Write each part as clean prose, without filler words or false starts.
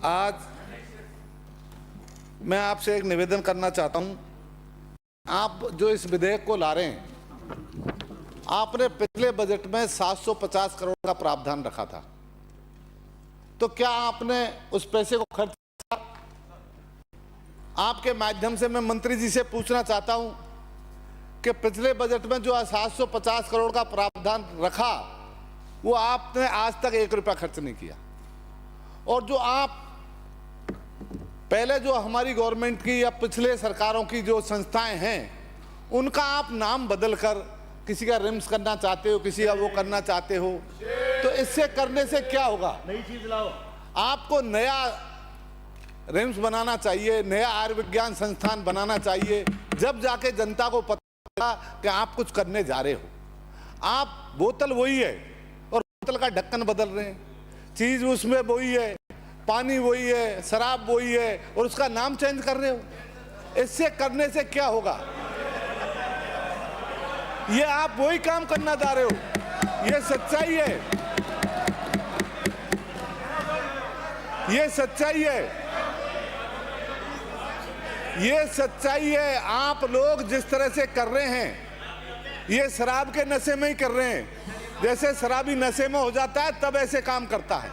आज मैं आपसे एक निवेदन करना चाहता हूं। आप जो इस विधेयक को ला रहे हैं, आपने पिछले बजट में 750 करोड़ का प्रावधान रखा था, तो क्या आपने उस पैसे को खर्च किया? आपके माध्यम से मैं मंत्री जी से पूछना चाहता हूं कि पिछले बजट में जो 750 करोड़ का प्रावधान रखा, वो आपने आज तक 1 रुपया खर्च नहीं किया। और जो आप पहले जो हमारी गवर्नमेंट की या पिछले सरकारों की जो संस्थाएं हैं, उनका आप नाम बदलकर किसी का रिम्स करना चाहते हो, किसी का वो करना चाहते हो, तो इससे करने से क्या होगा? नई चीज लाओ। आपको नया रिम्स बनाना चाहिए, नया आयुर्विज्ञान संस्थान बनाना चाहिए, जब जाके जनता को पता चला कि आप कुछ करने जा रहे हो। आप बोतल वही है और बोतल का ढक्कन बदल रहे हैं, चीज उसमें वही है, पानी वही है, शराब वही है, और उसका नाम चेंज कर रहे हो। इससे करने से क्या होगा? ये आप वही काम करना जा रहे हो। ये सच्चाई है, ये सच्चाई है, ये सच्चाई है। आप लोग जिस तरह से कर रहे हैं, ये शराब के नशे में ही कर रहे हैं। जैसे शराबी नशे में हो जाता है, तब ऐसे काम करता है।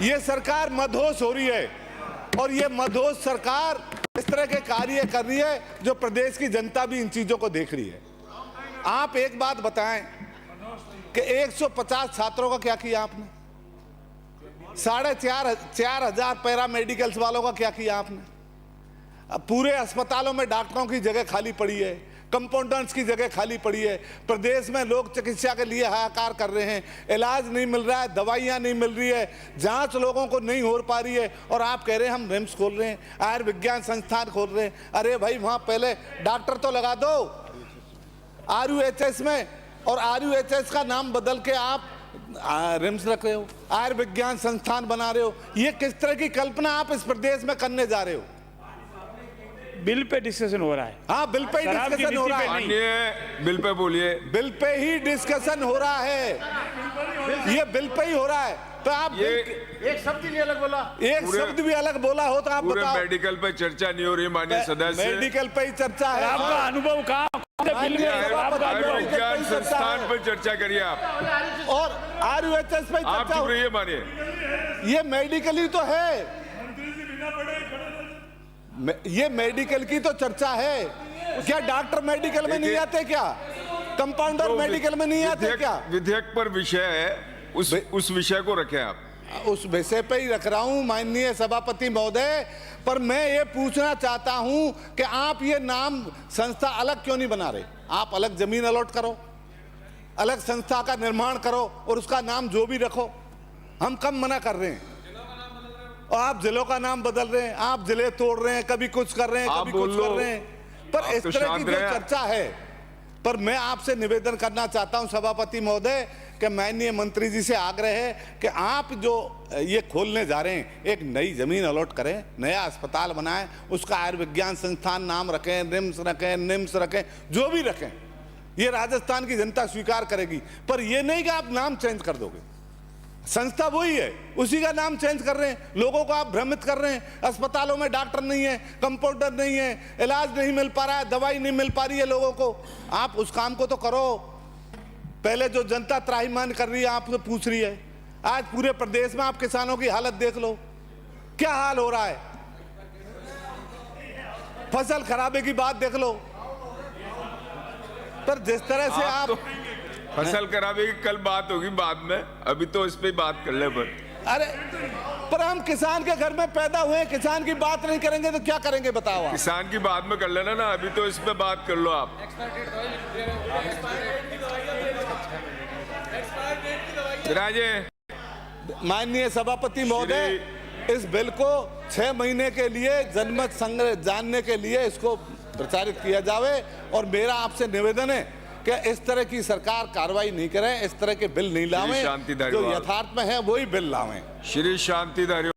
ये सरकार मदहोश हो रही है, और ये मदहोश सरकार इस तरह के कार्य कर रही है जो प्रदेश की जनता भी इन चीजों को देख रही है। आप एक बात बताएं कि 150 छात्रों का क्या किया आपने? 4,500 पैरा मेडिकल्स वालों का क्या किया आपने? पूरे अस्पतालों में डॉक्टरों की जगह खाली पड़ी है, कंपाउंडर्स की जगह खाली पड़ी है। प्रदेश में लोग चिकित्सा के लिए हाहाकार कर रहे हैं, इलाज नहीं मिल रहा है, दवाइयां नहीं मिल रही है, जांच लोगों को नहीं हो पा रही है, और आप कह रहे हैं हम रिम्स खोल रहे हैं, आयुर्विज्ञान संस्थान खोल रहे हैं। अरे भाई, वहां पहले डॉक्टर तो लगा दो RUHS में, और RUHS का नाम बदल के आप रिम्स रख रहे हो, आयुर्विज्ञान संस्थान बना रहे हो। ये किस तरह की कल्पना आप इस प्रदेश में करने जा रहे हो? बिल पे डिस्कशन हो रहा है। हाँ, बिल पे ही डिस्कशन हो रहा है। बिल पे बोलिए। बिल पे ही डिस्कशन हो रहा है, ये बिल पे ही हो रहा है। तो आप ये एक शब्द भी अलग बोला, एक शब्द भी अलग बोला हो तो आप पूरे बताओ। मेडिकल पे चर्चा नहीं हो रही माननीय सदस्य। मेडिकल पे ही चर्चा है। आपका अनुभव कहाँ बिल में? आयुर्विज्ञान संस्थान पर चर्चा करिए आप, और RUHS पे आप चर्चा। चुप रहिए, मानिए। ये मेडिकल ही तो है, ये मेडिकल की तो चर्चा है। क्या डॉक्टर मेडिकल में नहीं आते? क्या कंपाउंडर मेडिकल में नहीं आते? क्या विधेयक पर विषय है, उस विषय को रखें आप। उस विषय पे ही रख रहा हूं माननीय सभापति महोदय। पर मैं ये पूछना चाहता हूं कि आप ये नाम संस्था अलग क्यों नहीं बना रहे? आप अलग जमीन अलॉट करो, अलग संस्था का निर्माण करो, और उसका नाम जो भी रखो। हम कब मना कर रहे हैं? और आप जिलों का नाम बदल रहे हैं, आप जिले तोड़ रहे हैं, कभी कुछ कर रहे हैं, कभी कुछ कर रहे हैं। पर इस तरह की जो चर्चा है, पर मैं आपसे निवेदन करना चाहता हूं सभापति महोदय कि माननीय मंत्री जी से आग्रह है कि आप जो ये खोलने जा रहे हैं, एक नई जमीन अलॉट करें, नया अस्पताल बनाएं, उसका आयुर्विज्ञान संस्थान नाम रखें, रिम्स रखें, निम्स रखें, जो भी रखें। ये राजस्थान की जनता स्वीकार करेगी। पर ये नहीं कि आप नाम चेंज कर दोगे। संस्था वही है, उसी का नाम चेंज कर रहे हैं, लोगों को आप भ्रमित कर रहे हैं। अस्पतालों में डॉक्टर नहीं है, कंपाउंडर नहीं है, इलाज नहीं मिल पा रहा है, दवाई नहीं मिल पा रही है लोगों को। आप उस काम को तो करो। पहले जो जनता त्राहिमाम कर रही है, आपसे पूछ रही है। आज पूरे प्रदेश में आप किसानों की हालत देख लो, क्या हाल हो रहा है। फसल खराबे की बात देख लो। पर जिस तरह से आप फसल खराबे की कल बात होगी बाद में, अभी तो इस पे बात कर ले। अरे पर हम किसान के घर में पैदा हुए, किसान की बात नहीं करेंगे तो क्या करेंगे बताओ? किसान की बाद में कर लेना ना, अभी तो इस पे बात कर लो आप। माननीय सभापति महोदय, इस बिल को 6 महीने के लिए जनमत संग्रह जानने के लिए इसको प्रचारित किया जावे। और मेरा आपसे निवेदन है कि इस तरह की सरकार कार्रवाई नहीं करे, इस तरह के बिल नहीं लावें, जो यथार्थ में है वही बिल लावें। श्री शांतिधारी।